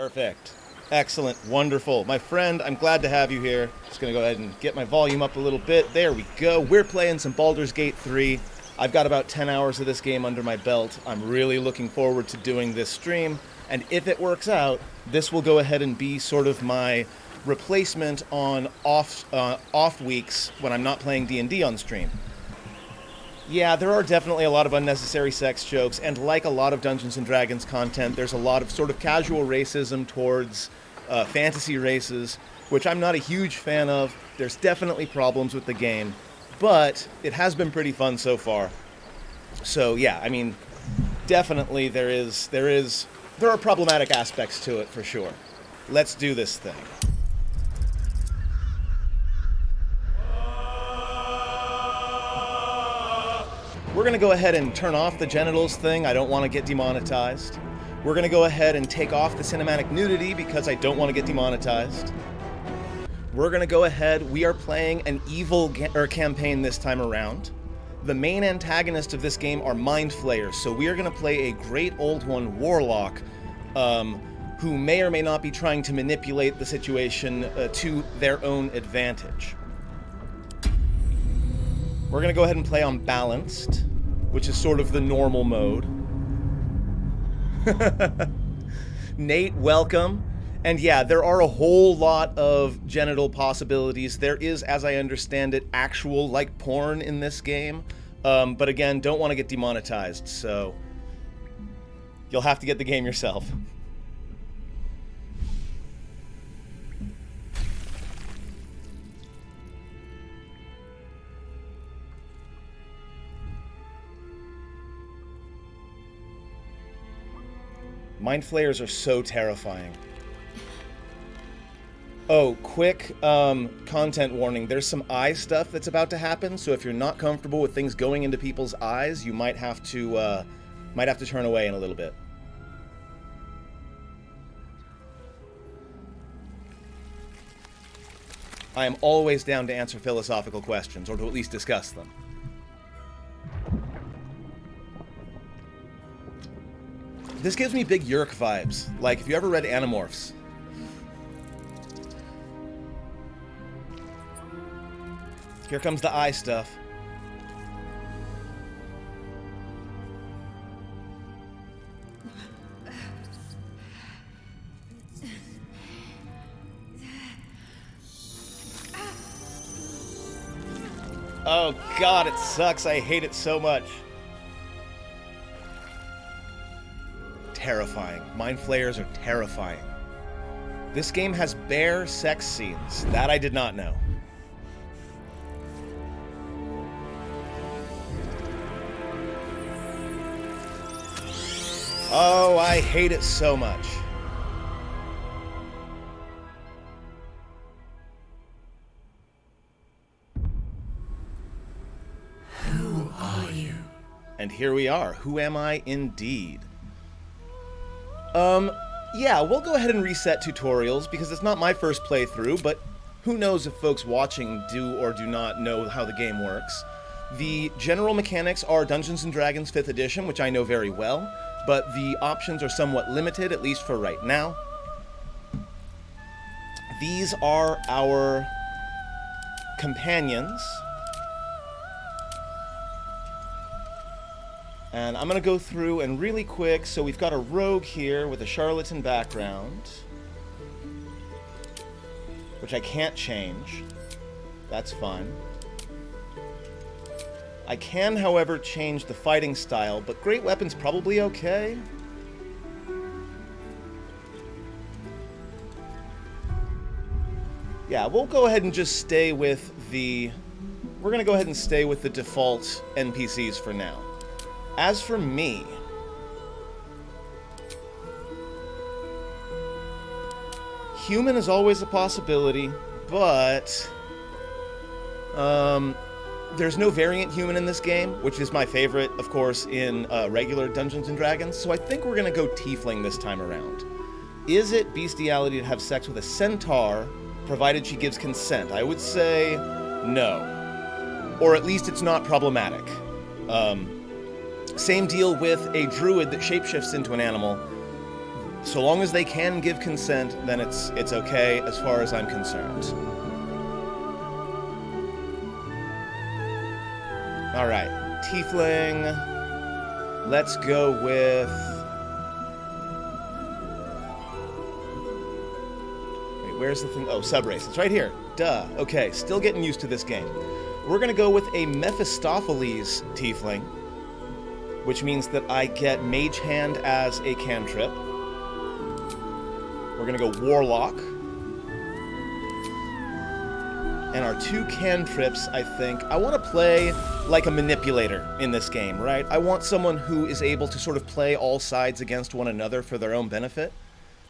Perfect. Excellent. Wonderful. My friend, I'm glad to have you here. Just going to go ahead and get my volume up a little bit. There we go. We're playing some Baldur's Gate 3. I've got about 10 hours of this game under my belt. I'm really looking forward to doing this stream. And if it works out, this will go ahead and be sort of my replacement on off weeks when I'm not playing D&D on stream. Yeah, there are definitely a lot of unnecessary sex jokes, and like a lot of Dungeons & Dragons content, there's a lot of sort of casual racism towards fantasy races, which I'm not a huge fan of. There's definitely problems with the game, but it has been pretty fun so far. So yeah, I mean, definitely there are problematic aspects to it for sure. Let's do this thing. We're going to go ahead and turn off the genitals thing. I don't want to get demonetized. We're going to go ahead and take off the cinematic nudity because I don't want to get demonetized. We're going to go ahead. We are playing an evil campaign this time around. The main antagonist of this game are Mind Flayers, so we are going to play a great old one, Warlock, who may or may not be trying to manipulate the situation to their own advantage. We're going to go ahead and play on Balanced, which is sort of the normal mode. Nate, welcome. And yeah, there are a whole lot of genital possibilities. There is, as I understand it, actual, like, porn in this game. But again, don't want to get demonetized, so you'll have to get the game yourself. Mind Flayers are so terrifying. Oh, quick content warning. There's some eye stuff that's about to happen, so if you're not comfortable with things going into people's eyes, you might have to turn away in a little bit. I am always down to answer philosophical questions, or to at least discuss them. This gives me big Yerk vibes. Like, if you ever read Animorphs. Here comes the eye stuff. Oh god, it sucks. I hate it so much. Terrifying. Mind Flayers are terrifying. This game has bare sex scenes. That I did not know. Oh, I hate it so much. Who are you? And here we are. Who am I indeed? Yeah, we'll go ahead and reset tutorials because it's not my first playthrough, but who knows if folks watching do or do not know how the game works. The general mechanics are Dungeons & Dragons 5th edition, which I know very well, but the options are somewhat limited, at least for right now. These are our companions. And I'm going to go through and really quick, so we've got a rogue here with a charlatan background, which I can't change. That's fine. I can, however, change the fighting style, but great weapon's probably okay. Yeah, we'll go ahead and just stay with the... We're going to go ahead and stay with the default NPCs for now. As for me, human is always a possibility, but there's no variant human in this game, which is my favorite, of course, in regular Dungeons & Dragons, so I think we're going to go Tiefling this time around. Is it bestiality to have sex with a centaur, provided she gives consent? I would say no. Or at least it's not problematic. Same deal with a druid that shapeshifts into an animal. So long as they can give consent, then it's okay as far as I'm concerned. Alright, Tiefling. Let's go with... Wait, where's the thing? Oh, subrace. It's right here. Duh. Okay, still getting used to this game. We're gonna go with a Mephistopheles Tiefling, which means that I get Mage Hand as a cantrip. We're gonna go Warlock. And our 2 cantrips, I think, I want to play like a manipulator in this game, right? I want someone who is able to sort of play all sides against one another for their own benefit.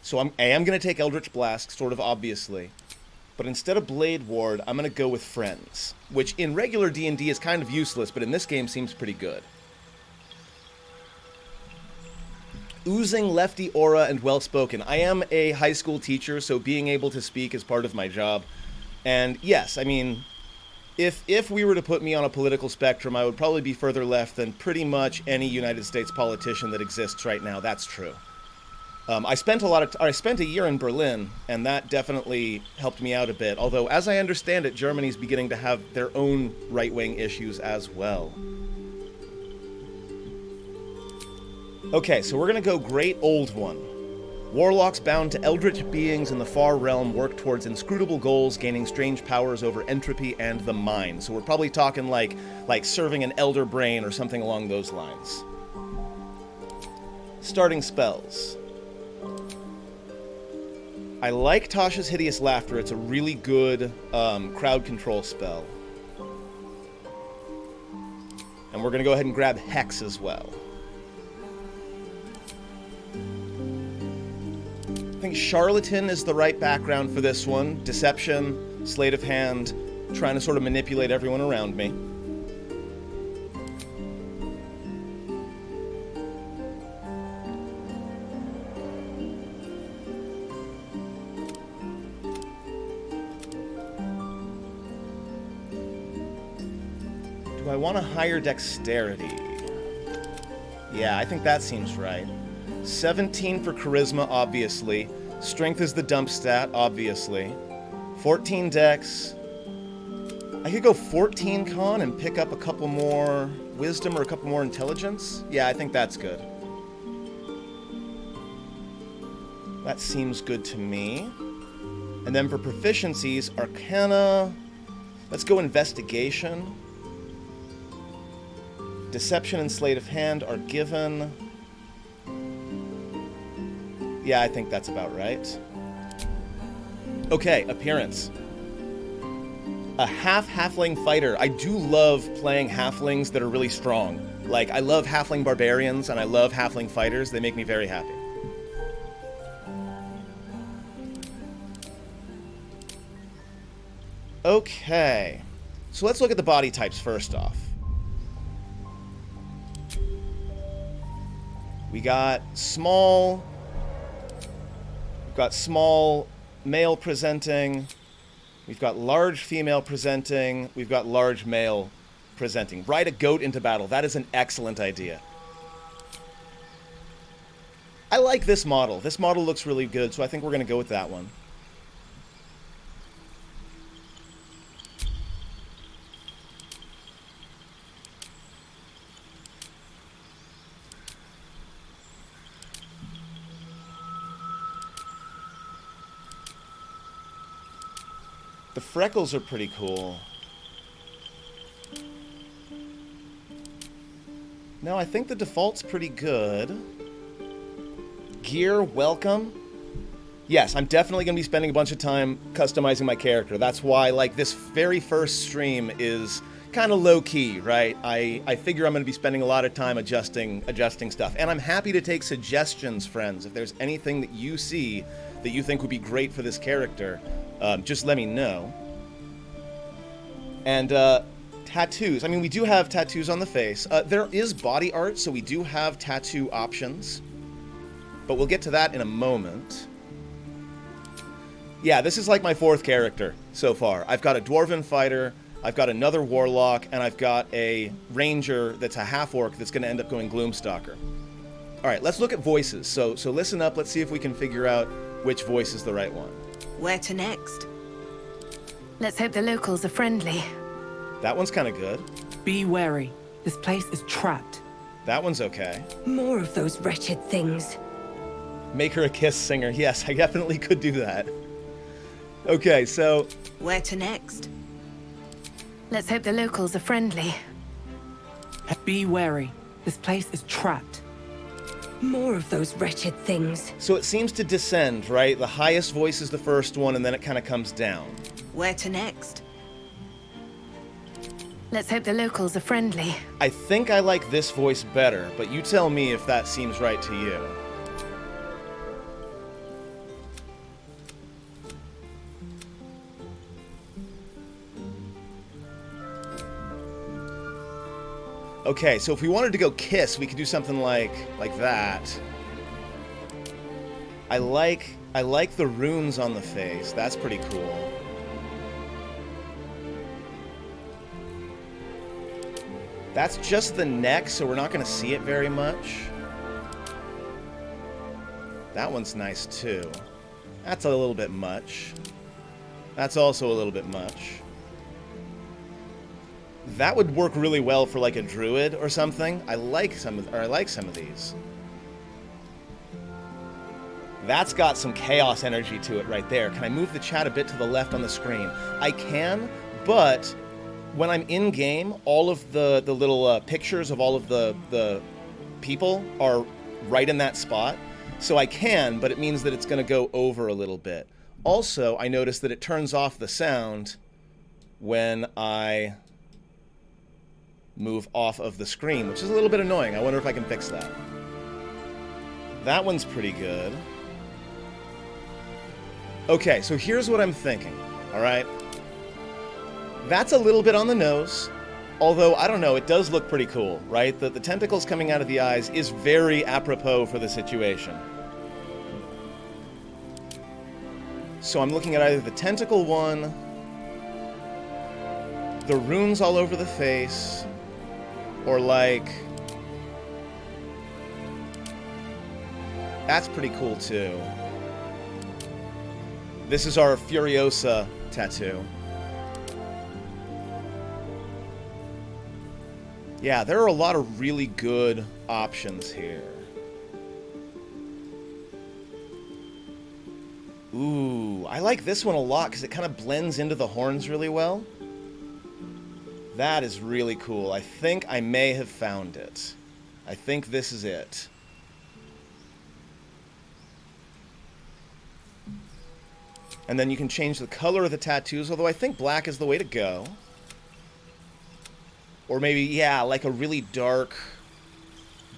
So I am going to take Eldritch Blast, sort of obviously. But instead of Blade Ward, I'm going to go with Friends, which in regular D&D is kind of useless, but in this game seems pretty good. Oozing lefty aura and well-spoken. I am a high school teacher, so being able to speak is part of my job. And yes, I mean, if we were to put me on a political spectrum, I would probably be further left than pretty much any United States politician that exists right now. That's true. I spent a year in Berlin, and that definitely helped me out a bit. Although, as I understand it, Germany's beginning to have their own right-wing issues as well. Okay, so we're gonna go Great Old One. Warlocks bound to eldritch beings in the far realm work towards inscrutable goals, gaining strange powers over entropy and the mind. So we're probably talking like serving an elder brain or something along those lines. Starting spells. I like Tasha's Hideous Laughter. It's a really good crowd control spell. And we're going to go ahead and grab Hex as well. I think Charlatan is the right background for this one. Deception, Sleight of Hand, trying to sort of manipulate everyone around me. Do I want a higher dexterity? Yeah, I think that seems right. 17 for charisma, obviously. Strength is the dump stat, obviously. 14 dex. I could go 14 con and pick up a couple more wisdom or a couple more intelligence. Yeah, I think that's good. That seems good to me. And then for proficiencies, Arcana. Let's go Investigation. Deception and Sleight of Hand are given. Yeah, I think that's about right. Okay, appearance. A half-halfling fighter. I do love playing halflings that are really strong. Like, I love halfling barbarians, and I love halfling fighters. They make me very happy. Okay. So let's look at the body types first off. We got small... We've got small male presenting, we've got large female presenting, we've got large male presenting. Ride a goat into battle. That is an excellent idea. I like this model. This model looks really good, so I think we're going to go with that one. The freckles are pretty cool. No, I think the default's pretty good. Gear, welcome. Yes, I'm definitely going to be spending a bunch of time customizing my character. That's why, like, this very first stream is kind of low-key, right? I figure I'm going to be spending a lot of time adjusting stuff. And I'm happy to take suggestions, friends. If there's anything that you see that you think would be great for this character, just let me know. And tattoos. I mean, we do have tattoos on the face. There is body art, so we do have tattoo options. But we'll get to that in a moment. Yeah, this is like my 4th character so far. I've got a Dwarven Fighter, I've got another Warlock, and I've got a Ranger that's a half-orc that's going to end up going Gloomstalker. All right, let's look at voices. So listen up. Let's see if we can figure out which voice is the right one. Where to next? Let's hope the locals are friendly. That one's kind of good. Be wary. This place is trapped. That one's okay. More of those wretched things. Make her a kiss singer. Yes, I definitely could do that. Okay, so... Where to next? Let's hope the locals are friendly. Be wary. This place is trapped. More of those wretched things. So it seems to descend, right? The highest voice is the first one, and then it kind of comes down. Where to next? Let's hope the locals are friendly. I think I like this voice better, but you tell me if that seems right to you. Okay, so if we wanted to go kiss, we could do something like that. I like the runes on the face. That's pretty cool. That's just the neck, so we're not going to see it very much. That one's nice too. That's a little bit much. That's also a little bit much. That would work really well for like a druid or something. I like some of these. That's got some chaos energy to it right there. Can I move the chat a bit to the left on the screen? I can, but when I'm in game, all of the little pictures of all of the people are right in that spot. So I can, but it means that it's going to go over a little bit. Also, I noticed that it turns off the sound when I move off of the screen, which is a little bit annoying. I wonder if I can fix that. That one's pretty good. Okay, so here's what I'm thinking, all right? That's a little bit on the nose, although, I don't know, it does look pretty cool, right? The tentacles coming out of the eyes is very apropos for the situation. So I'm looking at either the tentacle one, the runes all over the face, or like... That's pretty cool too. This is our Furiosa tattoo. Yeah, there are a lot of really good options here. Ooh, I like this one a lot because it kind of blends into the horns really well. That is really cool. I think I may have found it. I think this is it. And then you can change the color of the tattoos, although I think black is the way to go. Or maybe, yeah, like a really dark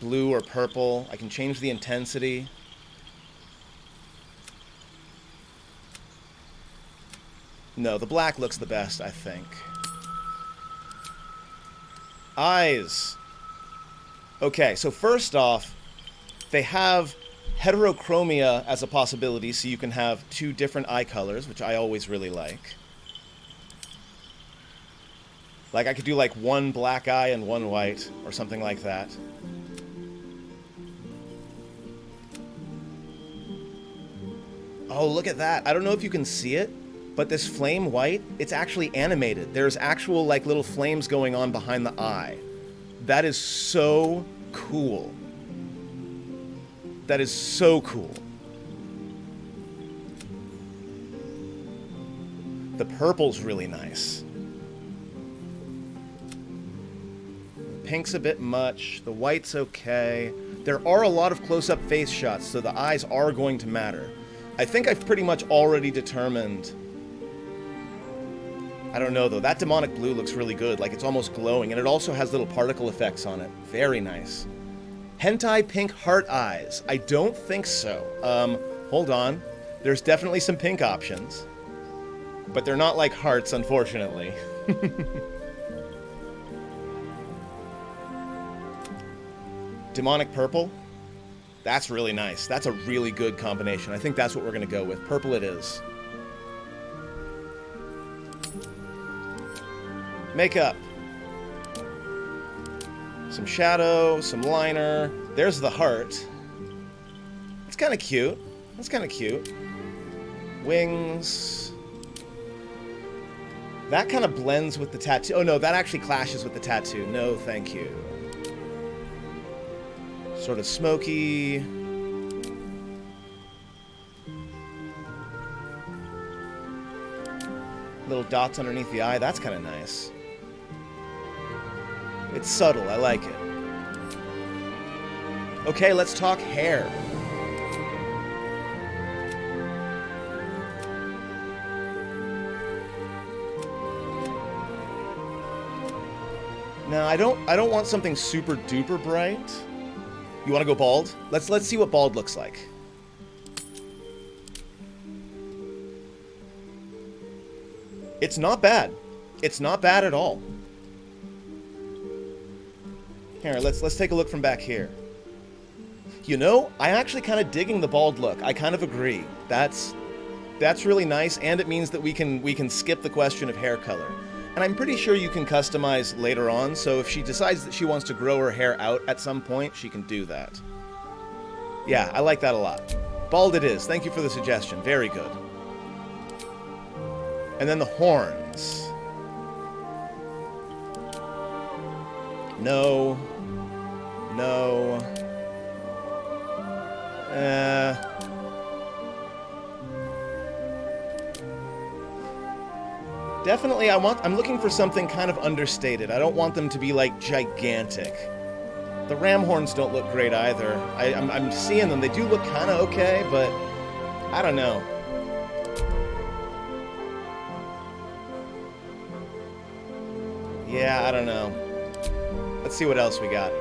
blue or purple. I can change the intensity. No, the black looks the best, I think. Eyes. Okay, so first off, they have heterochromia as a possibility, so you can have two different eye colors, which I always really like. Like, I could do like one black eye and one white, or something like that. Oh, look at that. I don't know if you can see it, but this flame white, it's actually animated. There's actual, like, little flames going on behind the eye. That is so cool. That is so cool. The purple's really nice. Pink's a bit much. The white's okay. There are a lot of close-up face shots, so the eyes are going to matter. I think I've pretty much already determined... I don't know, though. That demonic blue looks really good. Like, it's almost glowing, and it also has little particle effects on it. Very nice. Hentai pink heart eyes. I don't think so. Hold on. There's definitely some pink options. But they're not like hearts, unfortunately. Demonic purple. That's really nice. That's a really good combination. I think that's what we're going to go with. Purple it is. Makeup. Some shadow, some liner. There's the heart. kind of cute. That's kind of cute. Wings. That kind of blends with the tattoo. Oh, no, that actually clashes with the tattoo. No, thank you. Sort of smoky. Little dots underneath the eye. That's kind of nice. It's subtle. I like it. Okay, let's talk hair. Now, I don't want something super duper bright. You want to go bald? Let's see what bald looks like. It's not bad. It's not bad at all. Here, let's take a look from back here. You know, I'm actually kind of digging the bald look. I kind of agree. That's really nice, and it means that we can skip the question of hair color. And I'm pretty sure you can customize later on, so if she decides that she wants to grow her hair out at some point, she can do that. Yeah, I like that a lot. Bald it is. Thank you for the suggestion. Very good. And then the horns. No. No. Definitely, I'm looking for something kind of understated. I don't want them to be, like, gigantic. The ram horns don't look great either. I'm seeing them. They do look kind of okay, but I don't know. Yeah, I don't know. Let's see what else we got.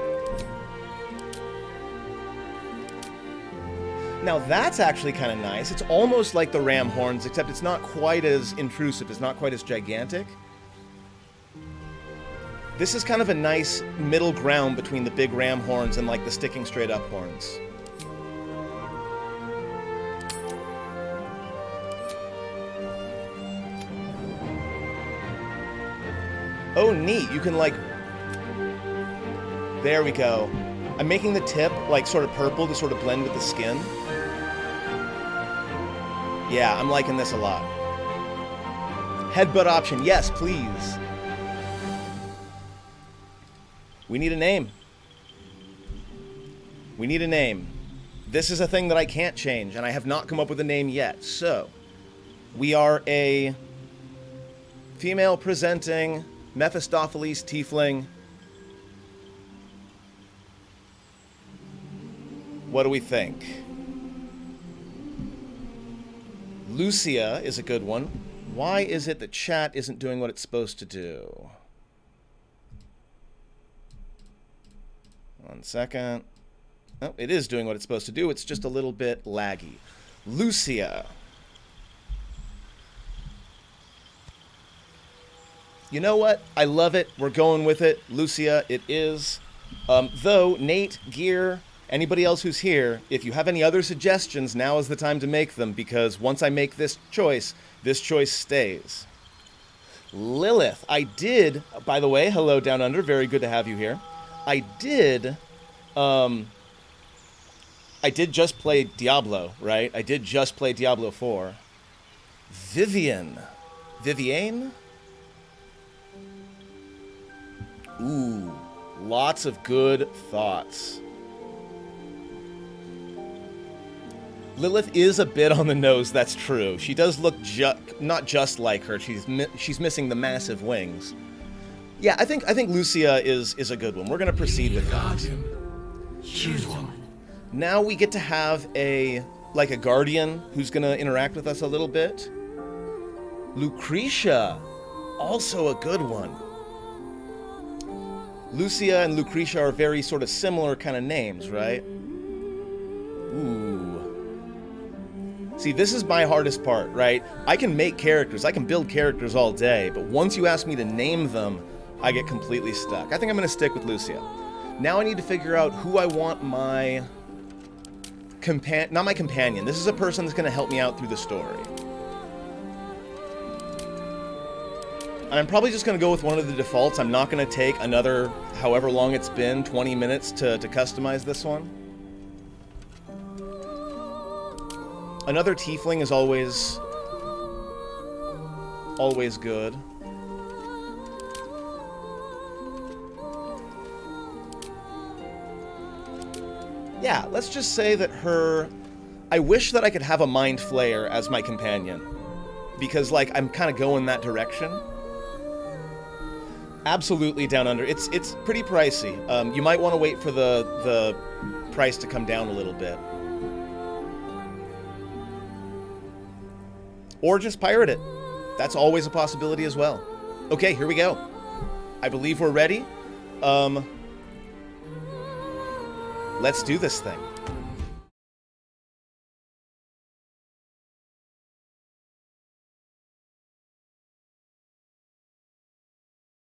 Now that's actually kind of nice. It's almost like the ram horns, except it's not quite as intrusive. It's not quite as gigantic. This is kind of a nice middle ground between the big ram horns and like the sticking straight up horns. Oh, neat. You can like... There we go. I'm making the tip like sort of purple to sort of blend with the skin. Yeah, I'm liking this a lot. Headbutt option. Yes, please. We need a name. We need a name. This is a thing that I can't change, and I have not come up with a name yet. So, we are a female presenting Mephistopheles Tiefling. What do we think? Lucia is a good one. Why is it that chat isn't doing what it's supposed to do? One second. Oh, it is doing what it's supposed to do. It's just a little bit laggy. Lucia. You know what? I love it. We're going with it. Lucia, it is. Though, Nate, Gear, anybody else who's here, if you have any other suggestions, now is the time to make them, because once I make this choice stays. Lilith. I did, by the way, hello Down Under, very good to have you here. I did just play Diablo, right? I did just play Diablo 4. Vivienne? Ooh, lots of good thoughts. Lilith is a bit on the nose, that's true. She does look not just like her. She's missing the massive wings. Yeah, I think Lucia is a good one. We're going to proceed with that. Choose one. Now we get to have a guardian who's going to interact with us a little bit. Lucretia, also a good one. Lucia and Lucretia are very sort of similar kind of names, right? Ooh. See, this is my hardest part, right? I can make characters, I can build characters all day, but once you ask me to name them, I get completely stuck. I think I'm going to stick with Lucia. Now I need to figure out who I want my... not my companion. This is a person that's going to help me out through the story. And I'm probably just going to go with one of the defaults. I'm not going to take another, however long it's been, 20 minutes to customize this one. Another tiefling is always good. Yeah, let's just say that her... I wish that I could have a Mind Flayer as my companion. Because, like, I'm kind of going that direction. Absolutely down under. It's pretty pricey. You might want to wait for the price to come down a little bit. Or just pirate it. That's always a possibility as well. Okay, here we go. I believe we're ready. Let's do this thing.